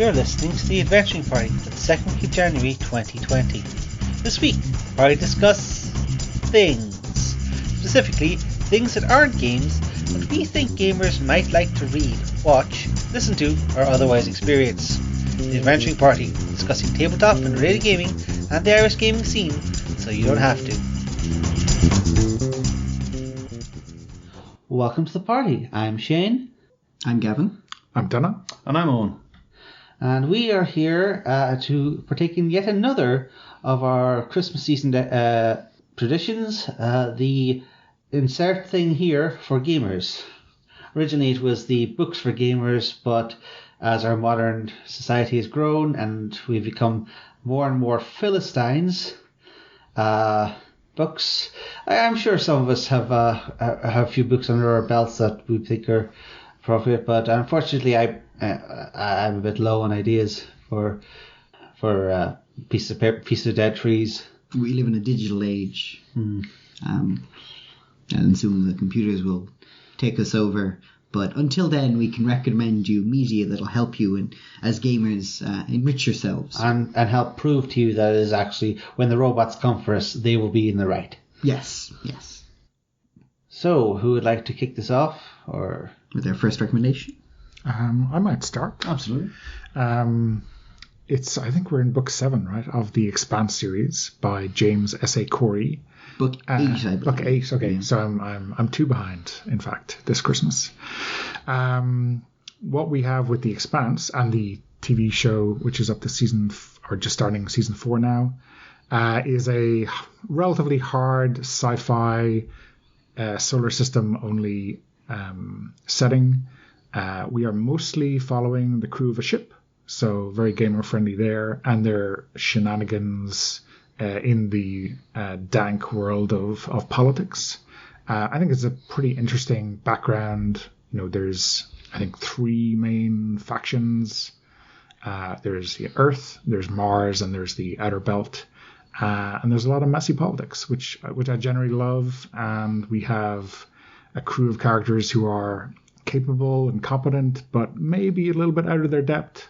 You're listening to the Adventuring Party for the second week of January 2020. This week, I discuss things. Specifically, things that aren't games, but we think gamers might like to read, watch, listen to, or otherwise experience. The Adventuring Party, discussing tabletop and related gaming and the Irish gaming scene, so you don't have to. Welcome to the party. I'm Shane. I'm Gavin. I'm Donogh. And I'm Eoin. And we are here to partake in yet another of our Christmas season traditions, the insert thing here for gamers. Originally it was the books for gamers, but as our modern society has grown and we've become more and more Philistines, books. I'm sure some of us have a few books under our belts that we think are appropriate, but unfortunately I'm a bit low on ideas for pieces of dead trees. We live in a digital age, and soon the computers will take us over. But until then, we can recommend you media that'll help you and, as gamers, enrich yourselves. And help prove to you that it is actually, when the robots come for us, they will be in the right. Yes. So, who would like to kick this off? Or with their first recommendation? I might start. Absolutely. I think we're in book 7, right, of the Expanse series by James S.A. Corey. Book 8, I believe. Book 8, okay. Yeah. So I'm 2 behind, in fact, this Christmas. What we have with the Expanse and the TV show, which is up to just starting season 4 now, is a relatively hard sci-fi solar system only setting. We are mostly following the crew of a ship, so very gamer friendly there, and their shenanigans in the dank world of politics. I think it's a pretty interesting background. You know, there's I think 3 main factions. There's the Earth, there's Mars, and there's the Outer Belt. And there's a lot of messy politics, which I generally love. And we have a crew of characters who are capable and competent, but maybe a little bit out of their depth.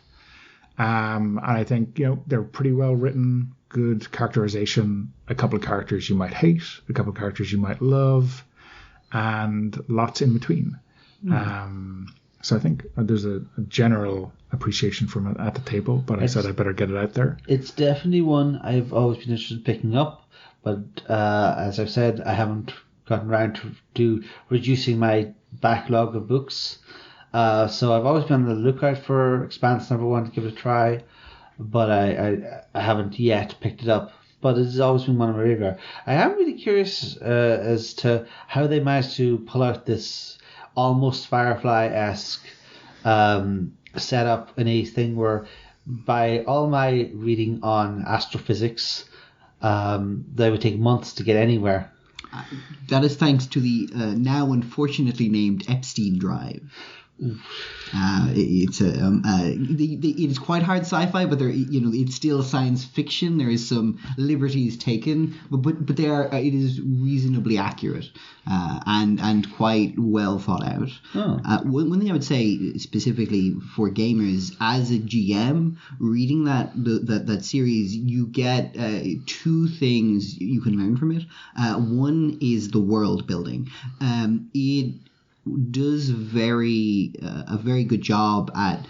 And I think, they're pretty well written, good characterization, a couple of characters you might hate, a couple of characters you might love, and lots in between. So I think there's a general appreciation from it at the table, but I said I better get it out there. It's definitely one I've always been interested in picking up, but as I've said, I haven't gotten around to reducing my backlog of books. So I've always been on the lookout for Expanse #1 to give it a try, but I haven't yet picked it up. But it's always been one on my radar. I am really curious as to how they managed to pull out this almost Firefly-esque setup in a thing where, by all my reading on astrophysics, they would take months to get anywhere. That is thanks to the now unfortunately named Epstein Drive. It is quite hard sci-fi, but it's still science fiction. There is some liberties taken, but it is reasonably accurate and quite well thought out. One thing I would say specifically for gamers, as a GM, reading that series, you get 2 things you can learn from it. One is the world building. It does a very good job at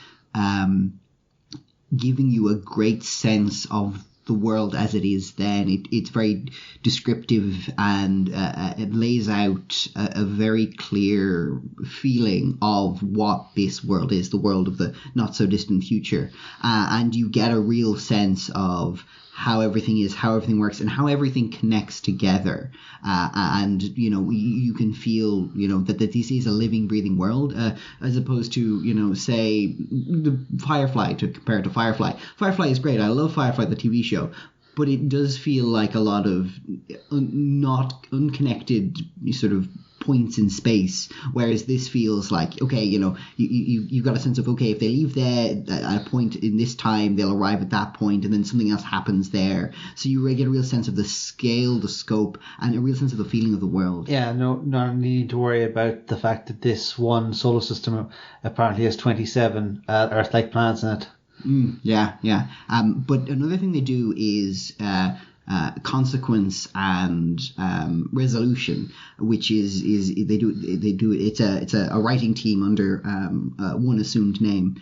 giving you a great sense of the world as it is then. It's very descriptive, and it lays out a very clear feeling of what this world is, the world of the not so distant future, and you get a real sense of how everything is, how everything works, and how everything connects together. And you can feel that this is a living, breathing world, as opposed to say the Firefly, to compare it to Firefly. Firefly is great. I love Firefly, the TV show, but it does feel like a lot of not unconnected sort of points in space, whereas this feels like, okay, you've got a sense of, okay, if they leave there at a point in this time, they'll arrive at that point, and then something else happens there. So you get a real sense of the scale, the scope, and a real sense of the feeling of the world. Yeah, no need to worry about the fact that this one solar system apparently has 27 Earth-like planets in it. Yeah. But another thing they do is consequence and resolution, which is they do it's a writing team under one assumed name.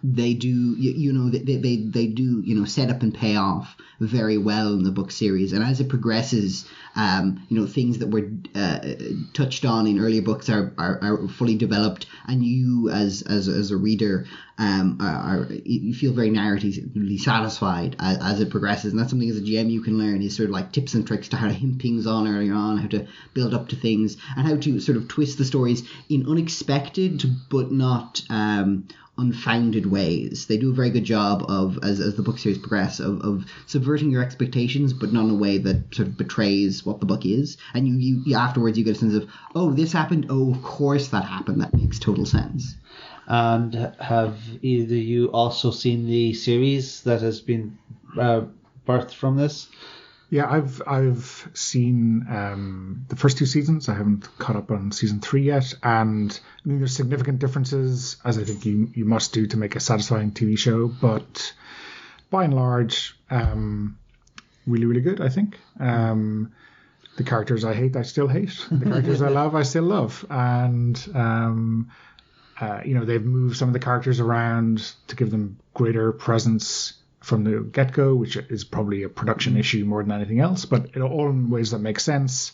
They do they do set up and pay off very well in the book series, and as it progresses, things that were touched on in earlier books are fully developed, and you as a reader you feel very narratively satisfied as it progresses. And that's something as a GM you can learn, is sort of like tips and tricks to how to hint things on earlier on, how to build up to things, and how to sort of twist the stories in unexpected but not unfounded ways. They do a very good job of, as the book series progress, of subverting your expectations, but not in a way that sort of betrays what the book is. And you afterwards you get a sense of, oh, this happened, oh, of course that happened, that makes total sense. And have either you also seen the series that has been birthed from this? Yeah, I've seen the first 2 seasons. I haven't caught up on season 3 yet, and I mean there's significant differences, as I think you must do to make a satisfying TV show. But by and large, really, really good, I think. The characters I hate, I still hate. The characters I love, I still love. And they've moved some of the characters around to give them greater presence from the get-go, which is probably a production issue more than anything else, but all in ways that make sense.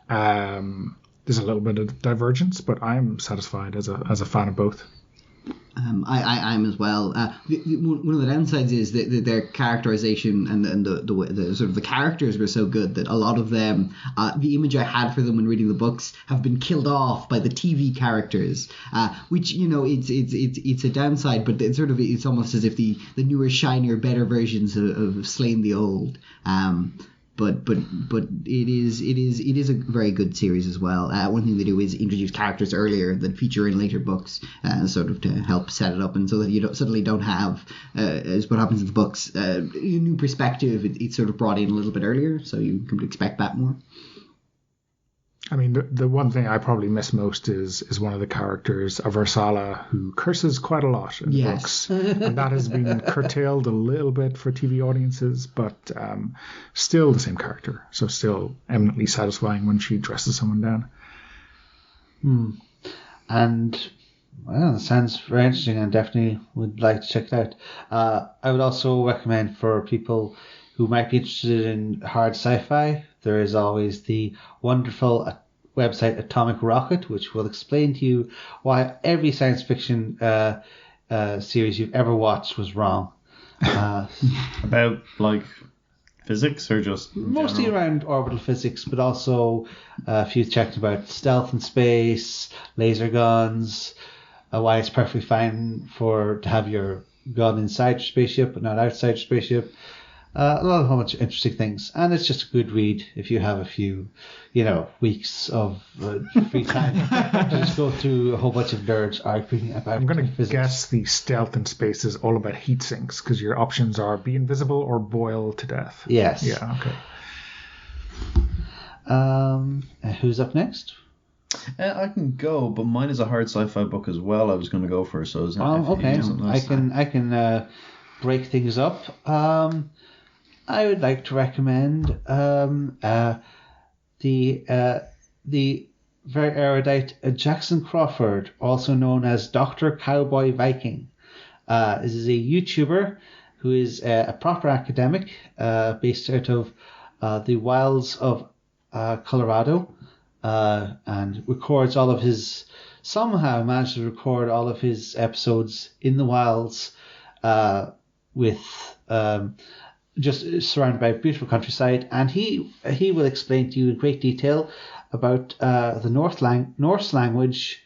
There's a little bit of divergence, but I'm satisfied as a fan of both. I'm as well. One of the downsides is that their characterization and the sort of the characters were so good that a lot of them, the image I had for them when reading the books, have been killed off by the TV characters, which it's a downside, but it's almost as if the newer, shinier, better versions have slain the old. But it is a very good series as well. One thing they do is introduce characters earlier that feature in later books, sort of to help set it up, and so that you suddenly don't have, as what happens in the books, a new perspective. It's sort of brought in a little bit earlier, so you come to expect that more. I mean, the one thing I probably miss most is one of the characters, Aversala, who curses quite a lot in the books. And that has been curtailed a little bit for TV audiences, but still the same character. So still eminently satisfying when she dresses someone down. And, well, it sounds very interesting and definitely would like to check it out. I would also recommend for people who might be interested in hard sci-fi, there is always the wonderful website Atomic Rocket, which will explain to you why every science fiction series you've ever watched was wrong. About, like, physics or just mostly general? around orbital physics, but also a few checks about stealth in space, laser guns, why it's perfectly fine to have your gun inside your spaceship but not outside your spaceship. A whole bunch of interesting things, and it's just a good read if you have a few, weeks of free time to just go through a whole bunch of nerds arguing about. I'm going to physics. guess the stealth in space is all about heat sinks, because your options are be invisible or boil to death. Yes. Yeah. Okay. Who's up next? I can go, but mine is a hard sci-fi book as well. I was going to go for, so is Okay. I can break things up. I would like to recommend the very erudite Jackson Crawford, also known as Dr. Cowboy Viking. This is a YouTuber who is a proper academic based out of the wilds of Colorado, and somehow managed to record all of his episodes in the wilds with just surrounded by beautiful countryside, and he will explain to you in great detail about the Norse language,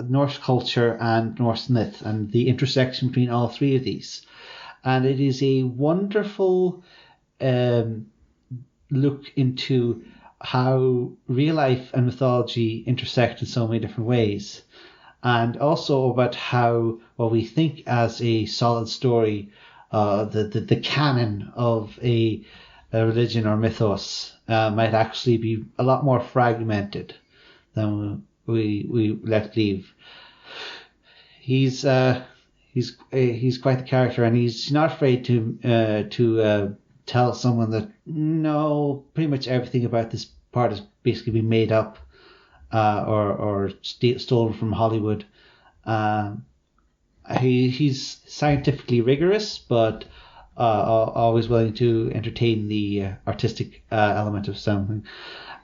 Norse culture and Norse myth, and the intersection between all three of these. And it is a wonderful look into how real life and mythology intersect in so many different ways. And also about how what we think as a solid story, the canon of a religion or mythos, might actually be a lot more fragmented than we let leave. he's quite the character, and he's not afraid to tell someone that no, pretty much everything about this part has basically been made up or stolen from Hollywood. He's scientifically rigorous, but always willing to entertain the artistic element of something.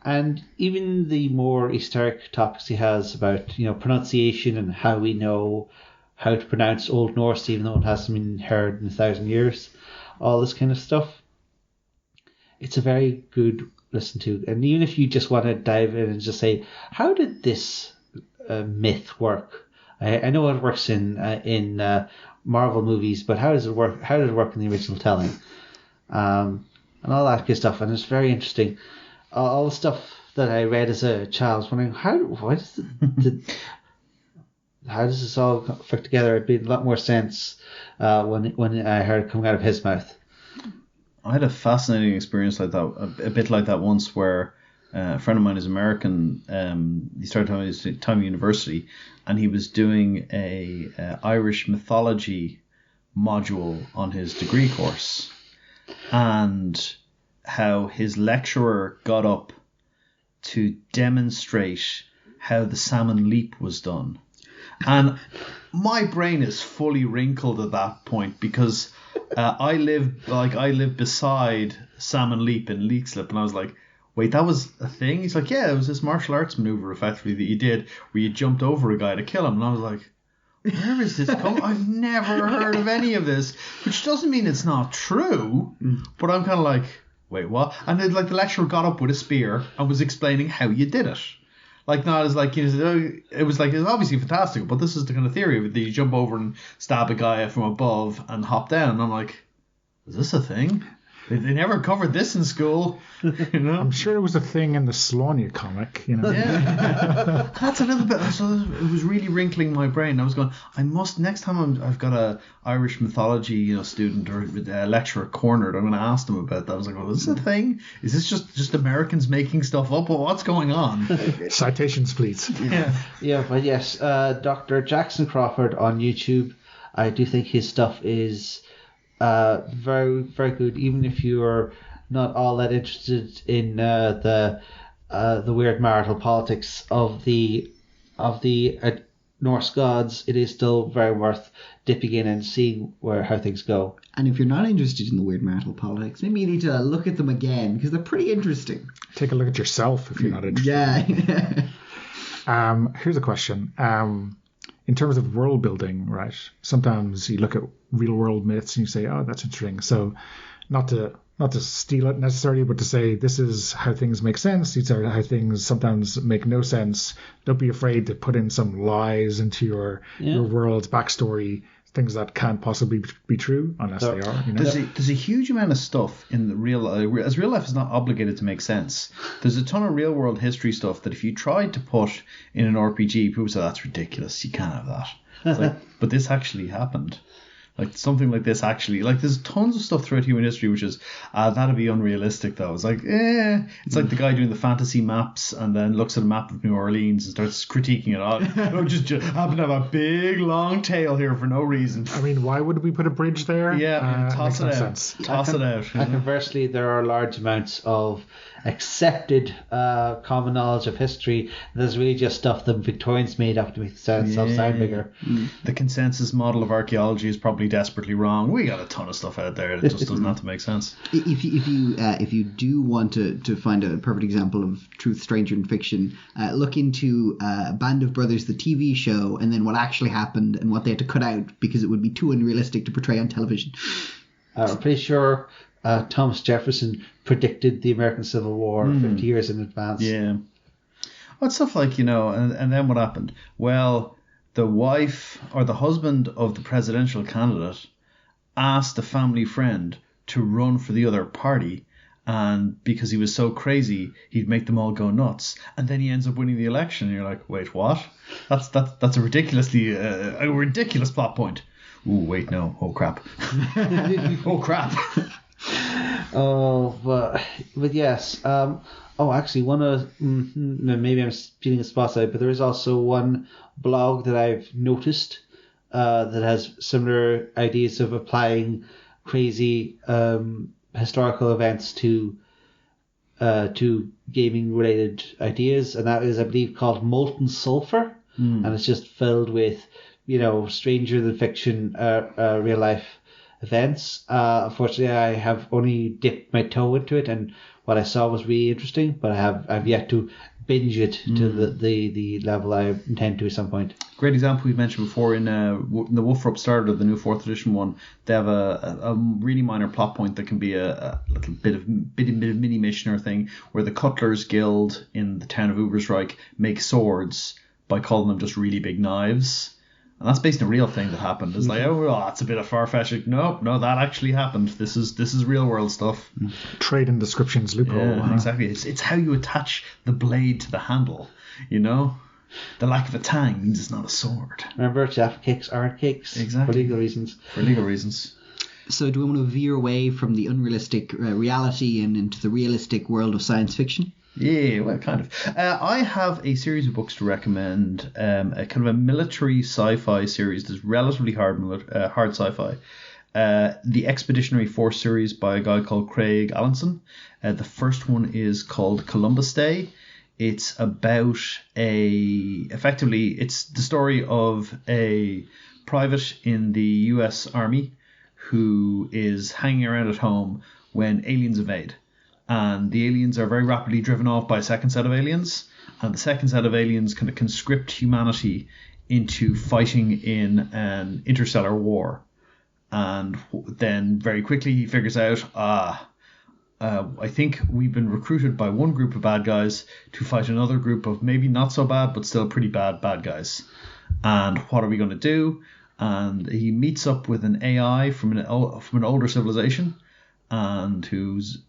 And even the more esoteric topics he has about, pronunciation and how we know how to pronounce Old Norse, even though it hasn't been heard in 1,000 years, all this kind of stuff. It's a very good listen to. And even if you just want to dive in and just say, how did this myth work? I know it works in Marvel movies, but how does it work? How did it work in the original telling? And all that good stuff. And it's very interesting. All the stuff that I read as a child, I was wondering how does this all fit together? It made a lot more sense when I heard it coming out of his mouth. I had a fascinating experience like that, a bit like that once, where a friend of mine is American. He started at his time at university, and he was doing a Irish mythology module on his degree course, and how his lecturer got up to demonstrate how the salmon leap was done. And my brain is fully wrinkled at that point, because I live beside Salmon Leap in Leixlip, and I was like, wait, that was a thing? He's like, yeah, it was this martial arts maneuver effectively that you did where you jumped over a guy to kill him. And I was like, where is this coming? I've never heard of any of this, which doesn't mean it's not true, but I'm kind of like, wait, what? And then, the lecturer got up with a spear and was explaining how you did it. Not as it was obviously fantastic, but this is the kind of theory of it, that you jump over and stab a guy from above and hop down. And I'm like, is this a thing? They never covered this in school, I'm sure it was a thing in the Slania comic, Yeah, that's a little bit. So it was really wrinkling my brain. I was going, next time I've got a Irish mythology, student or lecturer cornered, I'm going to ask them about that. I was like, is this a thing? Is this just Americans making stuff up? Well, what's going on? Citations, please. Yeah, but yes, Dr. Jackson Crawford on YouTube. I do think his stuff is very, very good, even if you're not all that interested in the weird marital politics of the Norse gods. It is still very worth dipping in and seeing how things go. And if you're not interested in the weird marital politics, maybe you need to look at them again, because they're pretty interesting. Take a look at yourself if you're not interested. Yeah. Here's a question. In terms of world building, right? Sometimes you look at real world myths and you say, oh, that's interesting. So not to steal it necessarily, but to say this is how things make sense. These are how things sometimes make no sense. Don't be afraid to put in some lies into your world's backstory, things that can't possibly be true unless they are. There's a huge amount of stuff in the real as real life is not obligated to make sense. There's a ton of real world history stuff that if you tried to put in an RPG, people say that's ridiculous. You can't have that. It's but this actually happened. Something like this actually, there's tons of stuff throughout human history which is, that'd be unrealistic though. It's it's like the guy doing the fantasy maps and then looks at a map of New Orleans and starts critiquing it. Oh, just happen to have a big long tail here for no reason. I mean, why would we put a bridge there? Yeah, toss it out. Toss it out. And conversely, there are large amounts of accepted common knowledge of history. There's really just stuff that Victorians made up to make themselves sound bigger. The consensus model of archaeology is probably desperately wrong. We got a ton of stuff out there that just doesn't have to make sense. If you do want to find a perfect example of truth stranger in fiction, look into Band of Brothers, the TV show, and then what actually happened and what they had to cut out because it would be too unrealistic to portray on television. I'm pretty sure Thomas Jefferson predicted the American Civil War 50 years in advance. Yeah. Well, it's stuff like, and then what happened? Well, the wife or the husband of the presidential candidate asked a family friend to run for the other party, and because he was so crazy, he'd make them all go nuts, and then he ends up winning the election. And you're like, wait, what? That's a ridiculous plot point. Ooh, wait, no. Oh, crap. Oh, crap. Oh, but yes. Actually, one of maybe I'm stealing a spotlight, but there is also one blog that I've noticed that has similar ideas of applying crazy historical events to gaming related ideas, and that is, I believe, called Molten Sulfur, and it's just filled with stranger than fiction real life events. Unfortunately, I have only dipped my toe into it, and what I saw was really interesting, but I've yet to binge it to the level I intend to at some point. Great example we've mentioned before in the Wolf Upstarted, the new 4th edition one. They have a really minor plot point that can be a little bit of mini mission or thing, where the Cutlers Guild in the town of Ubersreich make swords by calling them just really big knives. And that's based on a real thing that happened. It's like, oh, well, that's a bit of far-fetched. No, that actually happened. This is real world stuff. Trade in descriptions loophole. Yeah, exactly. It's how you attach the blade to the handle. The lack of a tang means it's not a sword. Remember, Jaffa cakes aren't cakes. Exactly. For legal reasons. So do we want to veer away from the unrealistic reality and into the realistic world of science fiction? Yeah, well, kind of. I have a series of books to recommend, a kind of a military sci-fi series that's relatively hard sci-fi. The Expeditionary Force series by a guy called Craig Allinson. The first one is called Columbus Day. It's about effectively, it's the story of a private in the US Army who is hanging around at home when aliens invade. And the aliens are very rapidly driven off by a second set of aliens. And the second set of aliens kind of conscript humanity into fighting in an interstellar war. And then very quickly he figures out, I think we've been recruited by one group of bad guys to fight another group of maybe not so bad, but still pretty bad guys. And what are we going to do? And he meets up with an AI from an older civilization, and who's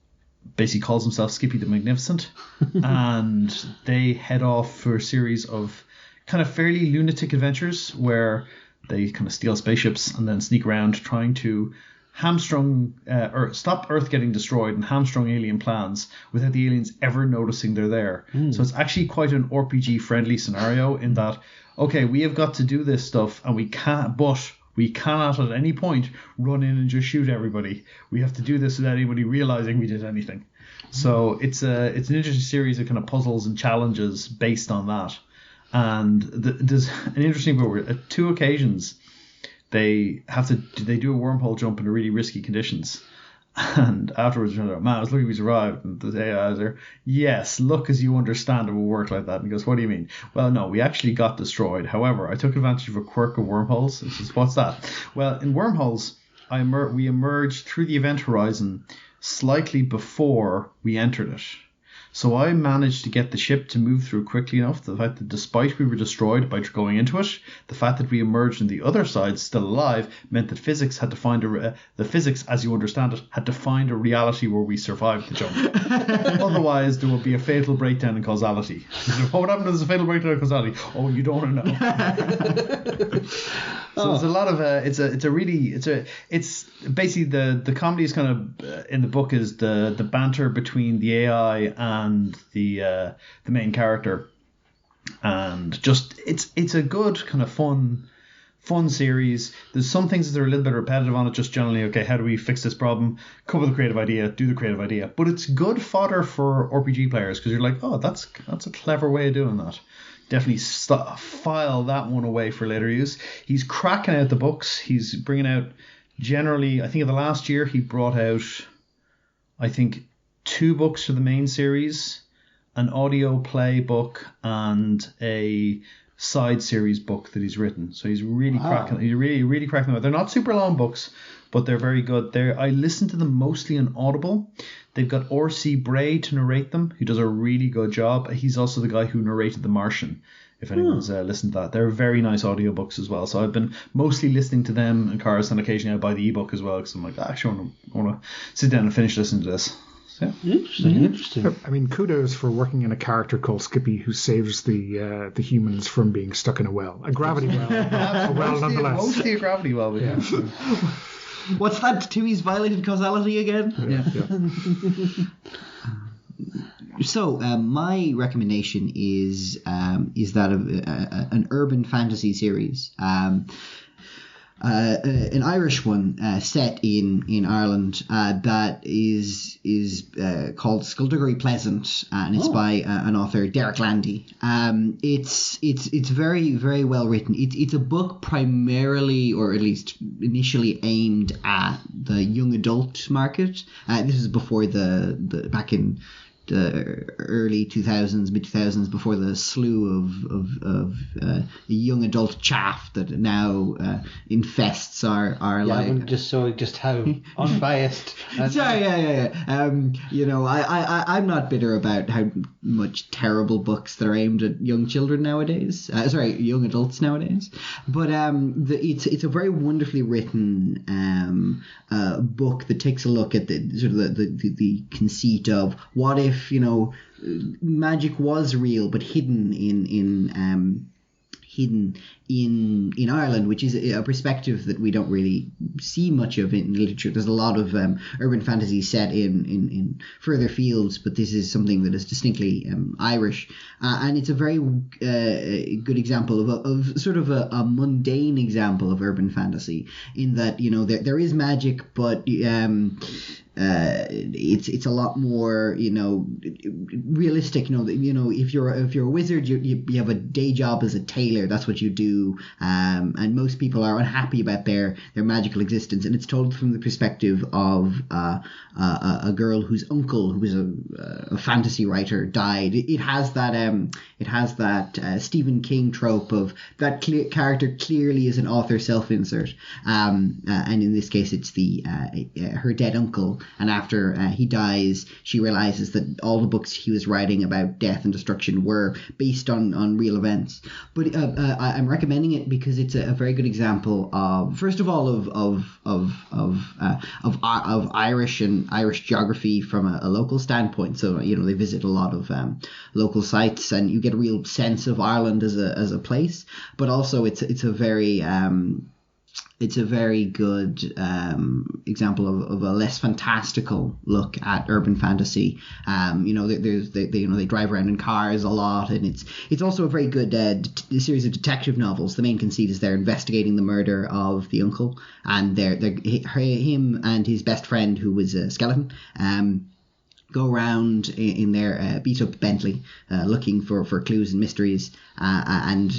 basically calls himself Skippy the Magnificent. And they head off for a series of kind of fairly lunatic adventures where they kind of steal spaceships and then sneak around trying to or stop Earth getting destroyed and hamstrung alien plans without the aliens ever noticing they're there. So it's actually quite an RPG friendly scenario in that, okay, we have got to do this stuff and we cannot at any point run in and just shoot everybody. We have to do this without anybody realizing we did anything. So it's an interesting series of kind of puzzles and challenges based on that. And there's an interesting bit where at 2 occasions they do a wormhole jump in really risky conditions. And afterwards, man, I was lucky we survived. And the AI is there. Yes, look, as you understand, it will work like that. And he goes, what do you mean? Well, no, we actually got destroyed. However, I took advantage of a quirk of wormholes. He says, what's that? Well, in wormholes, we emerged through the event horizon slightly before we entered it. So I managed to get the ship to move through quickly enough. The fact that despite we were destroyed by going into it, the fact that we emerged on the other side still alive meant that physics had to find the physics, as you understand it, had to find a reality where we survived the jump. Otherwise, there would be a fatal breakdown in causality. What would happen if there's a fatal breakdown in causality? Oh, you don't want to know. So there's a lot of it's basically the comedy is kind of in the book is the banter between the AI and the main character, and just it's a good kind of fun series. There's some things that are a little bit repetitive on it, just generally, okay, how do we fix this problem? Come up with a creative idea, do the creative idea. But it's good fodder for RPG players because you're like, oh, that's a clever way of doing that. Definitely file that one away for later use. He's cracking out the books. He's bringing out generally, I think of the last year, he brought out, I think, 2 books for the main series, an audio play book, and a side series book that he's written. So he's really cracking. He's really cracking them out. They're not super long books, but they're very good. I listen to them mostly on Audible. They've got R.C. Bray to narrate them, who does a really good job. He's also the guy who narrated The Martian, if anyone's listened to that. They're very nice audiobooks as well. So I've been mostly listening to them in cars, and occasionally I buy the ebook as well because I'm like, actually, I want to sit down and finish listening to this. So, yeah. Interesting. I mean, kudos for working in a character called Skippy who saves the humans from being stuck in a well. A gravity well. A well nonetheless. Mostly a gravity well, but yeah. What's that? Timmy's violated causality again? Yeah. So my recommendation is that of an urban fantasy series. an Irish one set in Ireland that is called Skullduggery Pleasant, and it's by an author, Derek Landy. It's very, very well written. It's a book primarily, or at least initially, aimed at the young adult market. This is before the back in the early 2000s, mid 2000s, before the slew of young adult chaff that now infests our life. I'm just showing just how unbiased. Sorry, yeah. I'm not bitter about how much terrible books that are aimed at young children nowadays. Young adults nowadays. But it's a very wonderfully written book that takes a look at the sort of the conceit of what if magic was real but hidden in Ireland, which is a perspective that we don't really see much of in literature. There's a lot of urban fantasy set in further fields, but this is something that is distinctly Irish, and it's a very good example of sort of a mundane example of urban fantasy, in that there is magic, but it's a lot more realistic. If you're a wizard, you have a day job as a tailor. That's what you do, and most people are unhappy about their magical existence, and it's told from the perspective of a girl whose uncle, who was a fantasy writer, died. It has that Stephen King trope of that character clearly is an author self-insert, and in this case it's her dead uncle. And after he dies, she realizes that all the books he was writing about death and destruction were based on real events. But I'm recommending it because it's a very good example of, first of all, of Irish and Irish geography from a local standpoint. So they visit a lot of local sites, and you get a real sense of Ireland as a place. But also, it's a very good example of a less fantastical look at urban fantasy. They drive around in cars a lot, and it's also a very good series of detective novels. The main conceit is they're investigating the murder of the uncle, and him and his best friend, who was a skeleton, go around in their beat up Bentley looking for clues and mysteries, and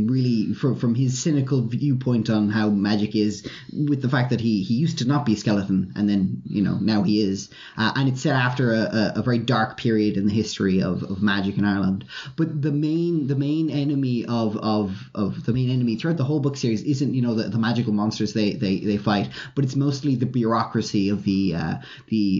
really from his cynical viewpoint on how magic is, with the fact that he used to not be a skeleton, and then now he is, and it's set after a very dark period in the history of magic in Ireland. But the main enemy of the main enemy throughout the whole book series isn't the magical monsters they fight, but it's mostly the bureaucracy of the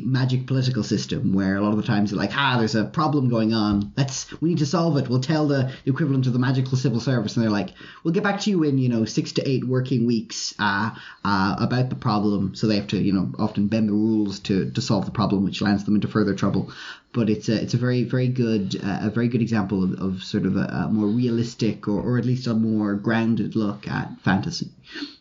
magic political system, where a lot of the times they're like, there's a problem going on, we need to solve it, we'll tell the equivalent of the magical civil service, and they're like, we'll get back to you in 6 to 8 working weeks about the problem. So they have to often bend the rules to solve the problem, which lands them into further trouble. But it's a very, very good example of sort of a more realistic, or at least a more grounded look at fantasy.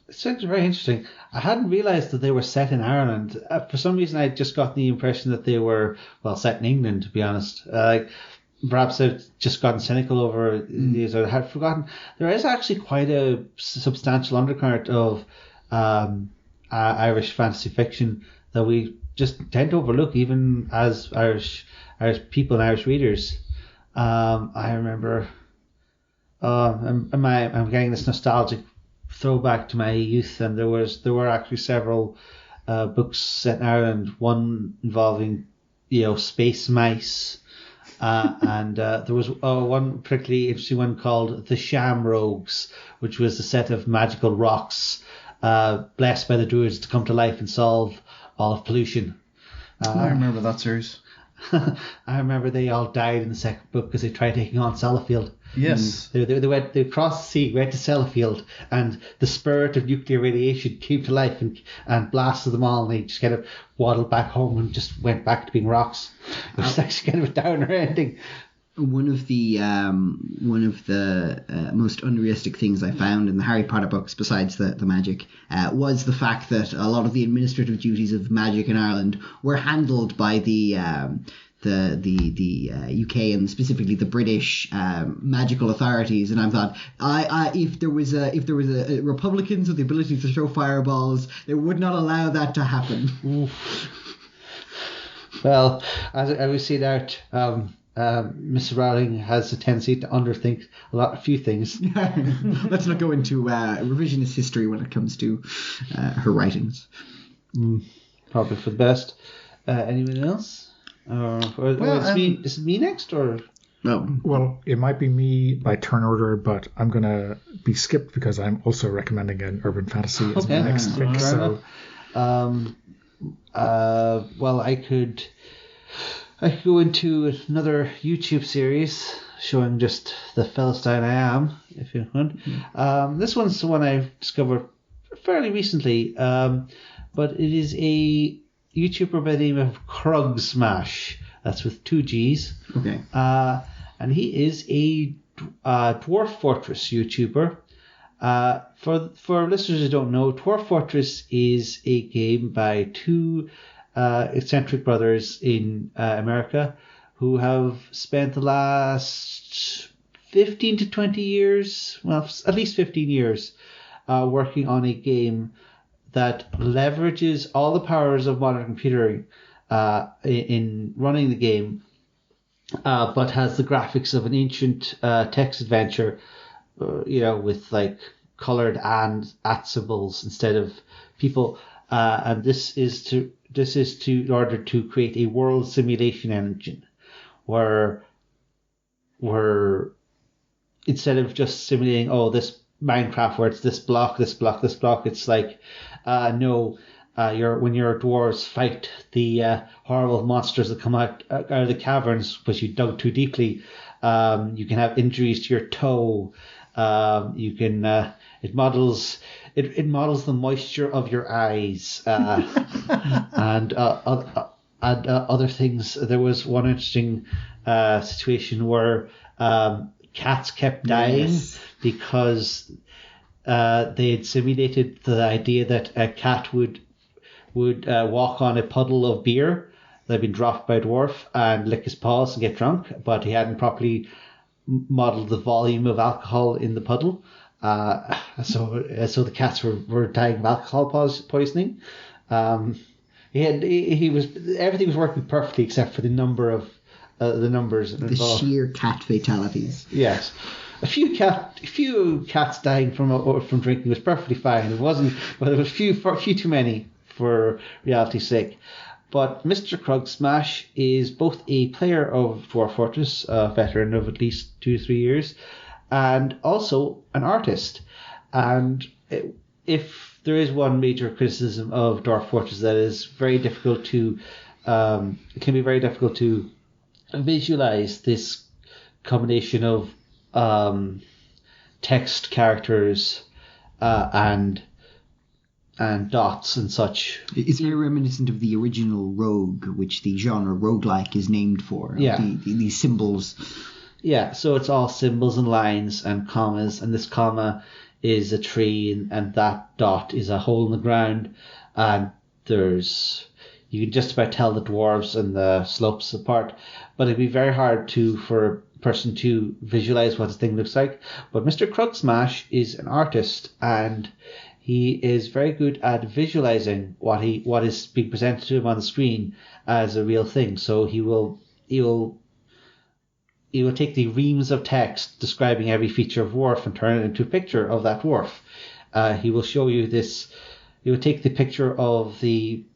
It sounds very interesting. I hadn't realised that they were set in Ireland. For some reason, I just got the impression that they were, set in England, to be honest. Perhaps I've just gotten cynical over these, or had forgotten. There is actually quite a substantial undercurrent of Irish fantasy fiction that we just tend to overlook, even as Irish people and Irish readers. I remember I'm getting this nostalgic throwback to my youth, and there were actually several books set in Ireland, one involving space mice, and there was one particularly interesting one called The Shamrogues, which was a set of magical rocks blessed by the druids to come to life and solve all of pollution. I remember that series. I remember they all died in the second book because they tried taking on Sellafield. Yes. They crossed the sea, went to Sellafield, and the spirit of nuclear radiation came to life and blasted them all, and they just kind of waddled back home and just went back to being rocks. It was actually kind of a downer ending. One of the most unrealistic things I found in the Harry Potter books, besides the magic, was the fact that a lot of the administrative duties of magic in Ireland were handled by the UK and specifically the British magical authorities. And I thought, if there was a Republicans with the ability to throw fireballs, they would not allow that to happen. Well, as we see that. Mrs. Rowling has a tendency to underthink a few things. Let's not go into revisionist history when it comes to her writings. Probably for the best. Anyone else? Is it me next, or? No. Well, it might be me by turn order, but I'm going to be skipped because I'm also recommending an urban fantasy as my next pick. So, well, I could go into another YouTube series showing just the Philistine I am, if you want. This one's the one I discovered fairly recently, but it is a YouTuber by the name of Krug Smash. That's with 2 G's. Okay. And he is a Dwarf Fortress YouTuber. For listeners who don't know, Dwarf Fortress is a game by 2 eccentric brothers in America who have spent the last 15 to 20 years, well, at least 15 years, working on a game that leverages all the powers of modern computing in running the game, but has the graphics of an ancient text adventure, with like colored and at symbols instead of people, and this is in order to create a world simulation engine where instead of just simulating this Minecraft where it's this block, it's like when your dwarves fight the horrible monsters that come out of the caverns because you dug too deeply, you can have injuries to your toe. You can it models the moisture of your eyes and other things. There was one interesting situation where cats kept dying because they had simulated the idea that a cat would walk on a puddle of beer that had been dropped by a dwarf and lick his paws and get drunk, but he hadn't properly modeled the volume of alcohol in the puddle. So the cats were dying of alcohol poisoning. Everything was working perfectly except for the numbers involved. Sheer cat fatalities. Yes, a few cats dying from drinking was perfectly fine. It wasn't, but it was few too many for reality's sake. But Mr. Krug Smash is both a player of Dwarf Fortress, a veteran of at least 2 to 3 years, and also an artist. And if there is one major criticism of Dwarf Fortress, that is very difficult to, it can be very difficult to visualize this combination of text, characters, and dots and such. It's very reminiscent of the original Rogue, which the genre roguelike is named for. Yeah. The symbols. Yeah, so it's all symbols and lines and commas, and this comma is a tree, and that dot is a hole in the ground, and you can just about tell the dwarves and the slopes apart, but it'd be very hard for a person to visualize what this thing looks like. But Mr. Krug Smash is an artist, and he is very good at visualizing what is being presented to him on the screen as a real thing. So he will take the reams of text describing every feature of dwarf and turn it into a picture of that dwarf. He will show you this. He will take the picture of the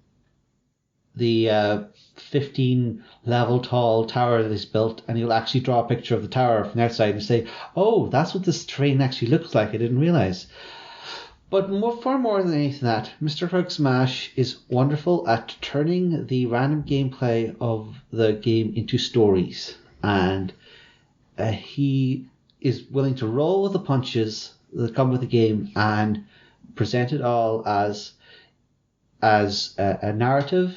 15 level tall tower that is built, and he'll actually draw a picture of the tower from the outside and say, "Oh, that's what this terrain actually looks like. I didn't realize." But far more than anything that, Mr. Krug Smash is wonderful at turning the random gameplay of the game into stories. And he is willing to roll with the punches that come with the game and present it all as a narrative.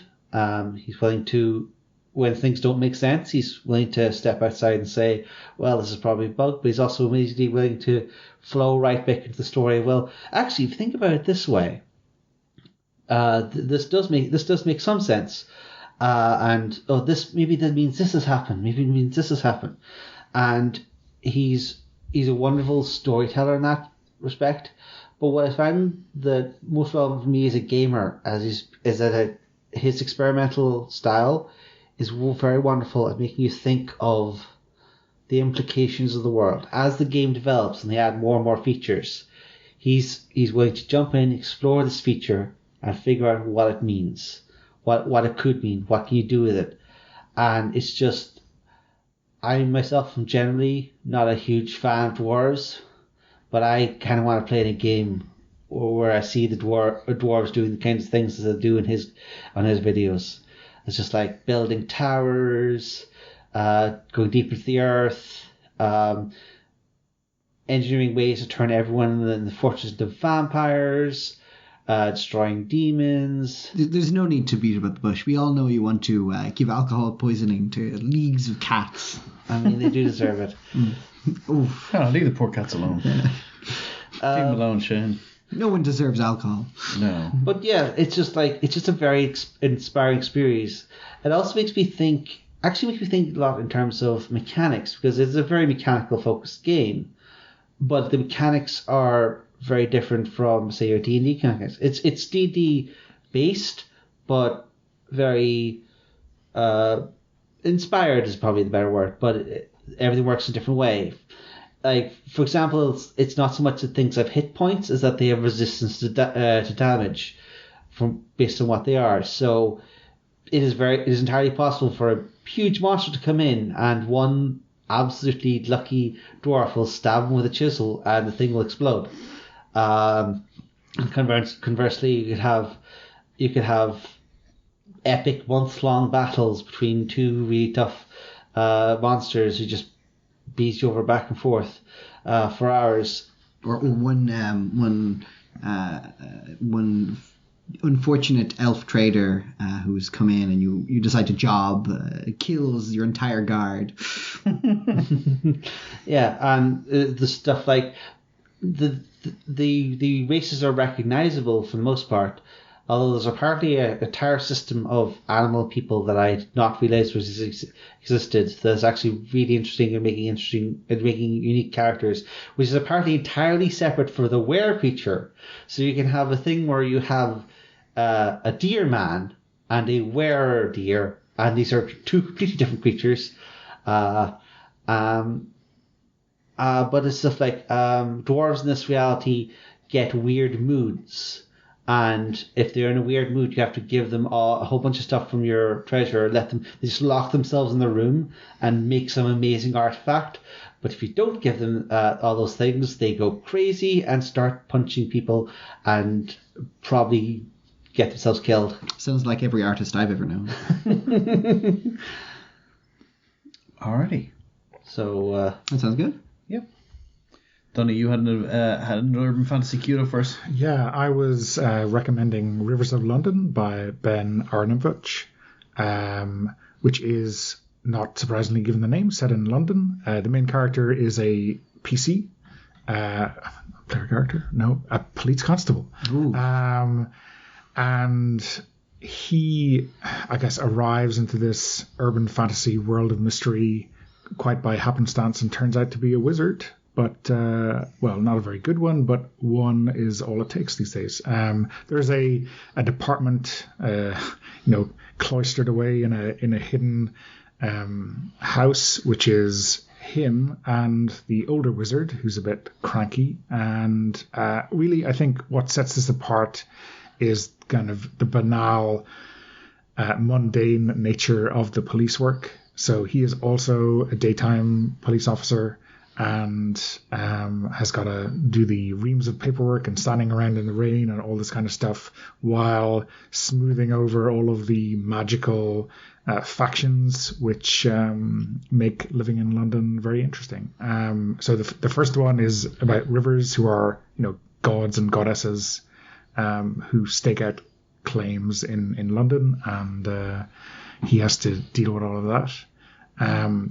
He's willing to when things don't make sense, he's willing to step outside and say, well, this is probably a bug, but he's also immediately willing to flow right back into the story. Well, actually, if you think about it this way, this does make some sense. And this maybe that means this has happened. Maybe it means this has happened. And he's a wonderful storyteller in that respect. But what I find that most relevant for me as a gamer is that his experimental style is very wonderful at making you think of the implications of the world. As the game develops and they add more and more features, he's willing to jump in, explore this feature, and figure out what it means, what it could mean, what can you do with it. And it's just, I myself am generally not a huge fan of dwarves, but I kind of want to play in a game where I see the dwarves doing the kinds of things that they do on his videos. It's just like building towers, going deep into the earth, engineering ways to turn everyone in the fortress into vampires, destroying demons. There's no need to beat about the bush. We all know you want to give alcohol poisoning to leagues of cats. I mean, they do deserve it. Oof. Oh, leave the poor cats alone. Leave them alone, Shane. No one deserves alcohol. No. But yeah, it's just a very inspiring experience. It also makes me think a lot in terms of mechanics, because it's a very mechanical focused game, but the mechanics are very different from, say, your D&D mechanics. It's D&D based, but very inspired is probably the better word, but everything works in a different way. Like, for example, it's not so much that things have hit points as that they have resistance to damage based on what they are. So it is entirely possible for a huge monster to come in and one absolutely lucky dwarf will stab him with a chisel and the thing will explode. And conversely, you could have epic month-long battles between two really tough monsters who just beat you over back and forth for hours. Or one unfortunate elf trader who's come in and you decide to job kills your entire guard. Yeah, and the stuff like the races are recognizable for the most part, although there's apparently an entire system of animal people that I did not realize existed. That's actually really interesting and making unique characters, which is apparently entirely separate for the were creature. So you can have a thing where you have a deer man and a were deer, and these are two completely different creatures. But it's stuff like dwarves in this reality get weird moods. And if they're in a weird mood, you have to give them a whole bunch of stuff from your treasure. They just lock themselves in the room and make some amazing artifact. But if you don't give them all those things, they go crazy and start punching people and probably get themselves killed. Sounds like every artist I've ever known. Alrighty. So that sounds good. Yep. Donnie, you had an urban fantasy queued up first. Yeah, I was recommending Rivers of London by Ben Arnovich, which is, not surprisingly given the name, set in London. The main character is a PC, player character? No, a police constable. And he, I guess, arrives into this urban fantasy world of mystery quite by happenstance and turns out to be a wizard. But, well, not a very good one, but one is all it takes these days. There's a department, cloistered away in a hidden house, which is him and the older wizard, who's a bit cranky. And really, I think what sets this apart is kind of the banal, mundane nature of the police work. So he is also a daytime police officer and has got to do the reams of paperwork and standing around in the rain and all this kind of stuff while smoothing over all of the magical factions which make living in London very interesting. So the first one is about rivers, who are, gods and goddesses who stake out claims in London, and he has to deal with all of that.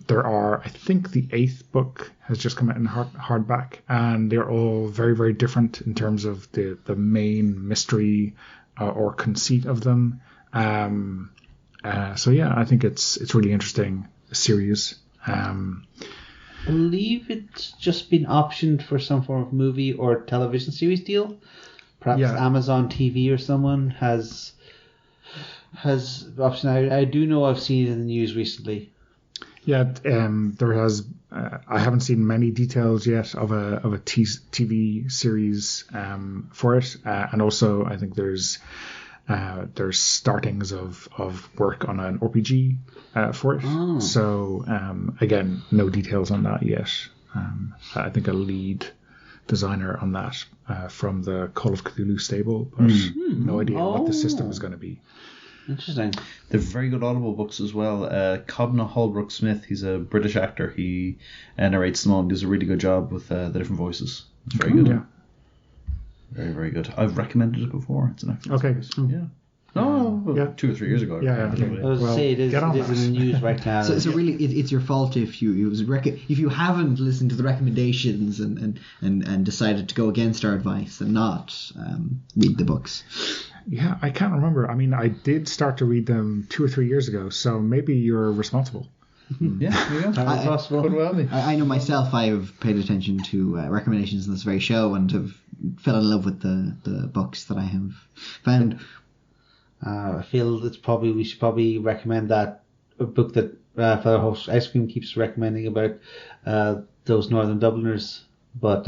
There are, I think the 8th book has just come out in hardback, and they're all very, very different in terms of the main mystery or conceit of them. So yeah, I think it's really interesting series. I believe it's just been optioned for some form of movie or television series deal. Perhaps Amazon TV or someone has option. I do know I've seen it in the news recently. Yeah, there has. I haven't seen many details yet of a TV series for it, and also I think there's startings of work on an RPG for it. Oh. So again, no details on that yet. I think a lead designer on that from the Call of Cthulhu stable, but no idea what the system is going to be. Interesting. They're very good Audible books as well. Codna Holbrook Smith, he's a British actor. He narrates them all and does a really good job with the different voices. It's very good. Yeah. Very, very good. I've recommended it before. It's an excellent series. Yeah. No, 2 or 3 years ago. I was say it is in the news right now. So really, it's your fault if you haven't listened to the recommendations and decided to go against our advice and not read the books. Yeah, I can't remember. I mean, I did start to read them 2 or 3 years ago, so maybe you're responsible. Yeah, possible. Could well be. I know myself. I have paid attention to recommendations in this very show and have fell in love with the books that I have found. I feel we should probably recommend that book that fellow host Ice Cream keeps recommending about those Northern Dubliners. But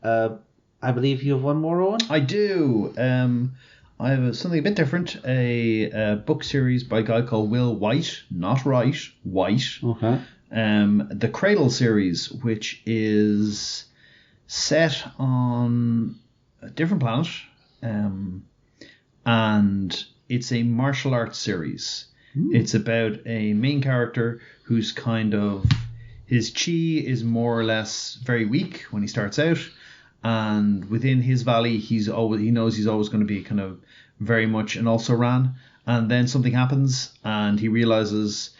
I believe you have one more, Owen? I do. I have something a bit different. A book series by a guy called Will White, not Wright, White. Okay. The Cradle series, which is set on a different planet, and it's a martial arts series. It's about a main character who's his chi is more or less very weak when he starts out, and within his valley he knows he's always going to be kind of very much an also-ran, and then something happens and he realizes,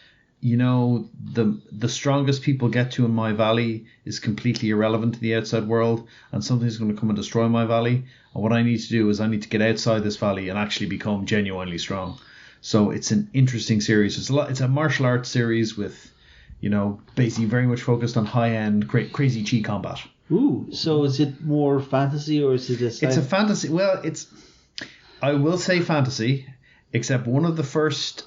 the strongest people get to in my valley is completely irrelevant to the outside world, and something's going to come and destroy my valley, and what I need to do is I need to get outside this valley and actually become genuinely strong. So it's an interesting series. It's a martial arts series with, basically very much focused on high-end crazy chi combat. Ooh, so is it more fantasy or is it It's a fantasy. Well, I will say fantasy, except one of the first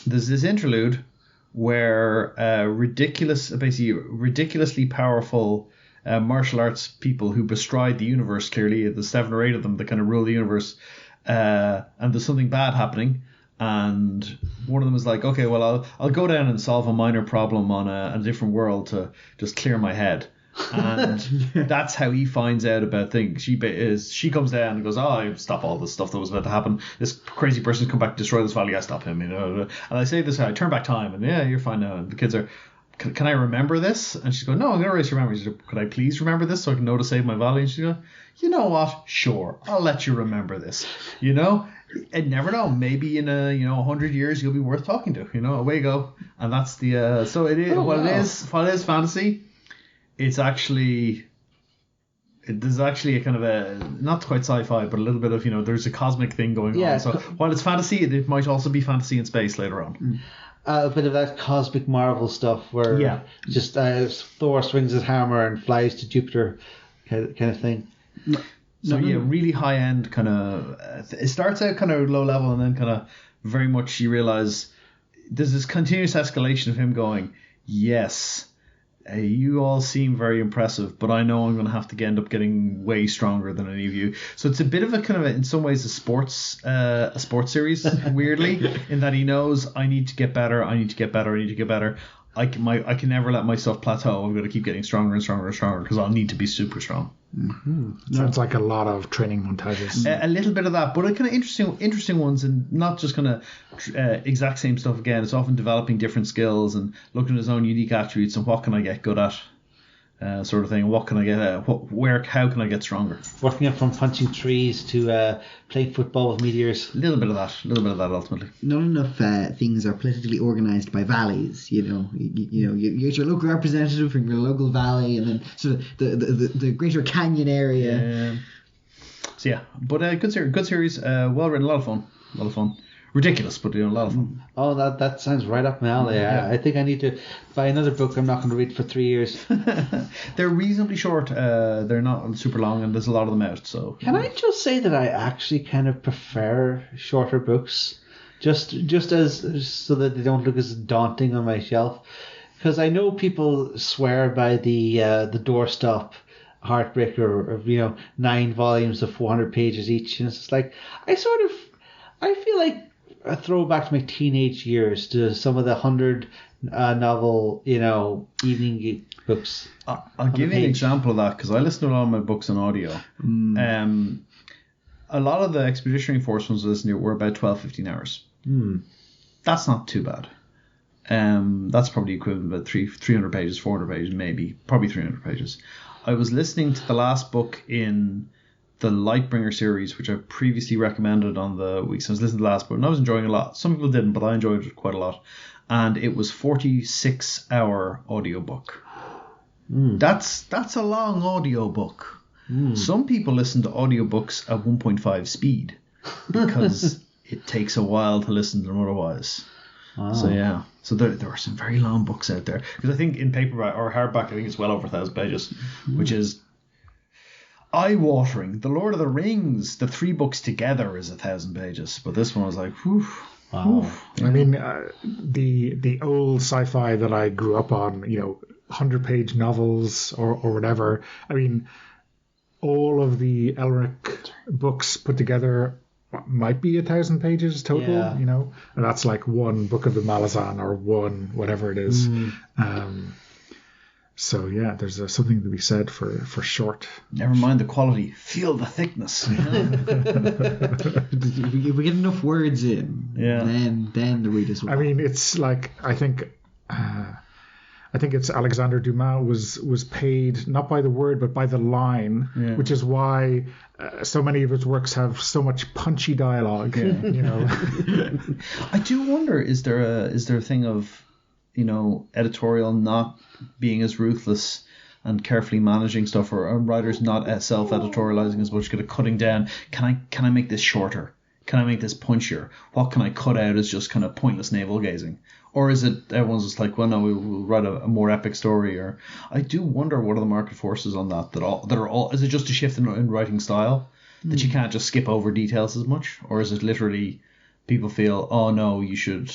there's this interlude where ridiculously powerful martial arts people who bestride the universe, clearly the 7 or 8 of them that kind of rule the universe, and there's something bad happening, and one of them is like, okay, well, I'll go down and solve a minor problem on a different world to just clear my head. And that's how he finds out about things. She comes down and goes, I stop all this stuff that was about to happen. This crazy person's come back to destroy this valley. I stop him, And I say this, I turn back time, and you're fine now. And the kids are, can I remember this? And she's going, no, I'm going to erase your memory. She's like, could I please remember this so I can know to save my valley? And she's going, you know what? Sure, I'll let you remember this. And never know. Maybe in 100 years you'll be worth talking to. Away you go. And that's the so it is. While it is fantasy, it's actually there's actually a kind of a not quite sci-fi, but a little bit of there's a cosmic thing going on. So while it's fantasy, it might also be fantasy in space later on. A bit of that cosmic Marvel stuff where just Thor swings his hammer and flies to Jupiter, kind of thing. Really high end kind of. It starts out kind of low level, and then kind of very much you realize there's this continuous escalation of him going, yes, you all seem very impressive, but I know I'm going to have to end up getting way stronger than any of you. So it's a bit of a kind of in some ways a sports series, weirdly, in that he knows I need to get better. I can never let myself plateau. I'm going to keep getting stronger and stronger and stronger because I'll need to be super strong. Mm-hmm. Sounds like a lot of training montages. A little bit of that, but kind of interesting ones, and not just kind of exact same stuff again. It's often developing different skills and looking at his own unique attributes and what can I get good at. sort of thing. What can I get? How can I get stronger? Working up from punching trees to playing football with meteors. A little bit of that ultimately. Not enough things are politically organised by valleys. You get your local representative from your local valley, and then sort of the Greater Canyon area. So yeah, but good series, well written, a lot of fun. Ridiculous, but a lot of fun. Oh, that sounds right up my alley. Yeah. I think I need to buy another book I'm not going to read for 3 years. They're reasonably short. They're not super long, and there's a lot of them out. So can I just say that I actually kind of prefer shorter books, just as so that they don't look as daunting on my shelf? Because I know people swear by the doorstop Heartbreaker of 9 volumes of 400 pages each, and it's just like I feel like a throwback to my teenage years, to some of the 100 novel evening books. I'll give you an example of that, because I listen to a lot of my books on audio. A lot of the Expeditionary Force ones I listen to were about 12-15 hours. That's not too bad. That's probably equivalent to about 300 pages, 400 pages, maybe, probably 300 pages. I was listening to the last book in the Lightbringer series, which I previously recommended on the weeks. I was listening to the last book, and I was enjoying it a lot. Some people didn't, but I enjoyed it quite a lot. And it was 46-hour audiobook. That's a long audiobook. Some people listen to audiobooks at 1.5 speed because it takes a while to listen to them otherwise. Wow. So yeah, so there are some very long books out there, because I think in paperback or hardback, I think it's well over 1,000 pages, which is eye-watering. The Lord of the Rings, the 3 books together, is 1,000 pages, but this one was like, whew. Wow. I mean, the old sci-fi that I grew up on, 100-page novels or whatever. I mean, all of the Elric books put together might be 1,000 pages total, and that's like one Book of the Malazan or one whatever it is. So yeah, there's something to be said for short. Never mind the quality, feel the thickness. If we get enough words in, then the readers will. I mean, it's like I think it's Alexander Dumas was paid not by the word but by the line, which is why so many of his works have so much punchy dialogue. I do wonder, is there a thing of editorial not being as ruthless and carefully managing stuff, or writers not self-editorializing as much, kind of cutting down? Can I make this shorter? Can I make this punchier? What can I cut out as just kind of pointless navel gazing? Or is it everyone's just like, well, no, we'll write a more epic story? Or I do wonder, what are the market forces on that are all? Is it just a shift in writing style that you can't just skip over details as much, or is it literally people feel, oh no, you should,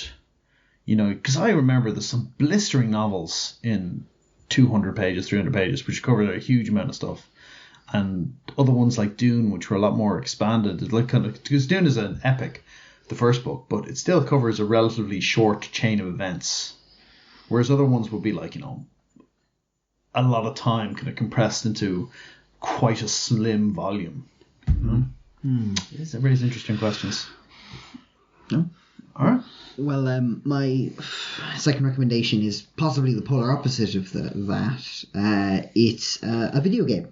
because I remember there's some blistering novels in 200 pages, 300 pages, which covered a huge amount of stuff. And other ones like Dune, which were a lot more expanded, because Dune is an epic, the first book, but it still covers a relatively short chain of events, whereas other ones would be like, a lot of time kind of compressed into quite a slim volume. These are really interesting questions. No. All right. Well, my second recommendation is possibly the polar opposite of that. It's a video game.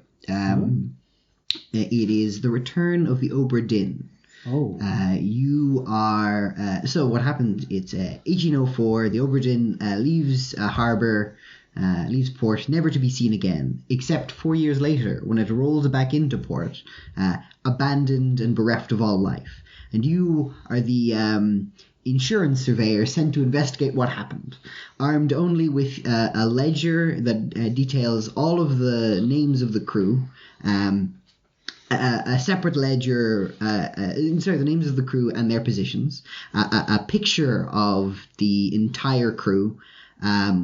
It is The Return of the Obra Dinn. You are... so what happened, it's 1804, the Obra Dinn leaves harbour, leaves port, never to be seen again, except 4 years later, when it rolls back into port, abandoned and bereft of all life. And you are the insurance surveyor sent to investigate what happened, armed only with a ledger that details all of the names of the crew, a separate ledger, the names of the crew and their positions, a picture of the entire crew,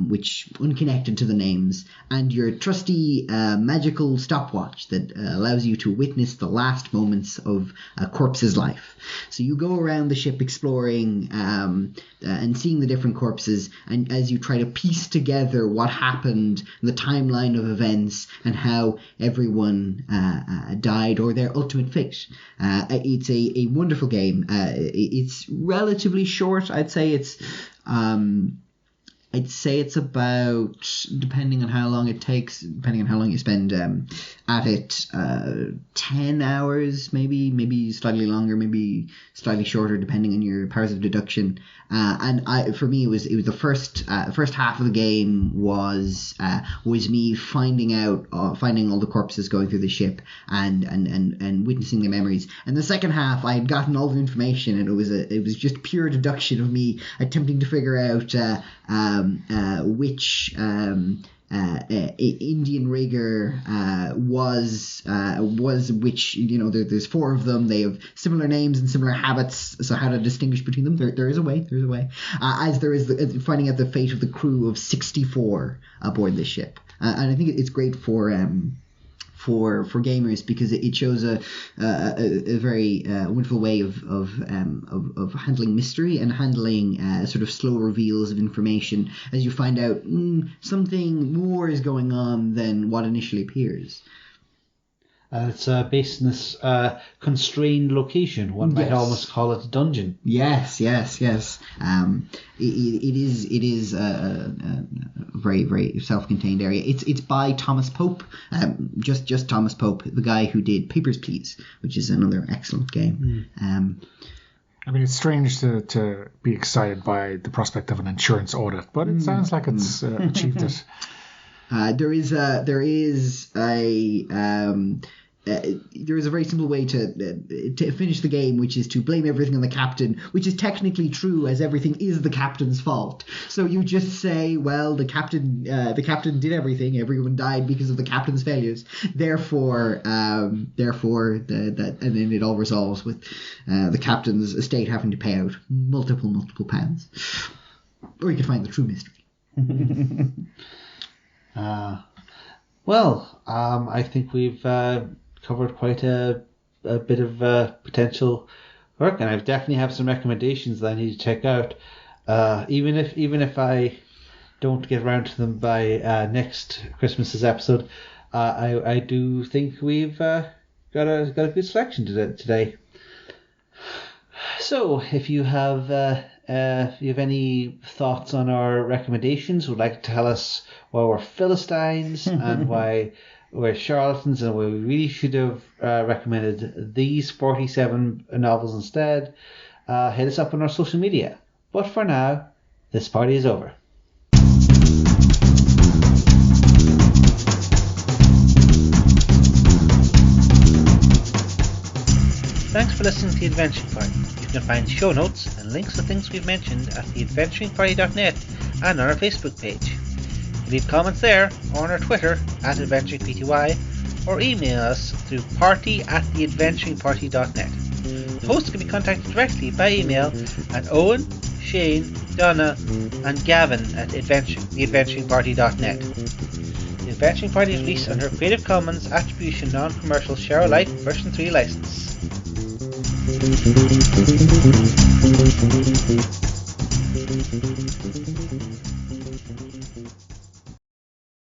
which unconnected to the names, and your trusty magical stopwatch that allows you to witness the last moments of a corpse's life. So you go around the ship exploring and seeing the different corpses, and as you try to piece together what happened, the timeline of events, and how everyone died, or their ultimate fate. It's a wonderful game. It's relatively short. I'd say it's I'd say it's about, depending on how long it takes, depending on how long you spend at it, 10 hours, maybe slightly longer, maybe slightly shorter, depending on your powers of deduction. For me, it was the first half of the game was me finding all the corpses going through the ship and witnessing the memories. And the second half, I had gotten all the information, and it was just pure deduction of me attempting to figure out which Indian rigger was which. There's 4 of them. They have similar names and similar habits. So how to distinguish between them? There is a way. There's a way. As there is finding out the fate of the crew of 64 aboard this ship. And I think it's great for gamers, because it shows a very wonderful way of handling mystery and handling sort of slow reveals of information as you find out something more is going on than what initially appears. It's based in this constrained location. One might almost call it a dungeon. Yes. It is a very, very self-contained area. It's by Thomas Pope, just Thomas Pope, the guy who did Papers, Please, which is another excellent game. I mean, it's strange to be excited by the prospect of an insurance audit, but it sounds like it's achieved it. There is a very simple way to finish the game, which is to blame everything on the captain, which is technically true, as everything is the captain's fault. So you just say, well, the captain did everything. Everyone died because of the captain's failures. Therefore, and then it all resolves with the captain's estate having to pay out multiple pounds. Or you could find the true mystery. I think we've covered quite a bit of potential work, and I definitely have some recommendations that I need to check out. Even if I don't get around to them by next Christmas's episode, I do think we've got a good selection today. So, if you have any thoughts on our recommendations, would like to tell us why we're Philistines and why we're charlatans and why we really should have recommended these 47 novels instead, hit us up on our social media. But for now, this party is over. Thanks for listening to The Adventuring Party. You can find show notes and links to things we've mentioned at theadventuringparty.net and on our Facebook page. Leave comments there or on our Twitter @AdventuringPTY, or email us through party@theadventuringparty.net. The hosts can be contacted directly by email at Eoin, Shane, Donogh and Gavin at theadventuringparty.net. The Adventuring Party is released under a Creative Commons Attribution Non-Commercial Share Alike version 3 license.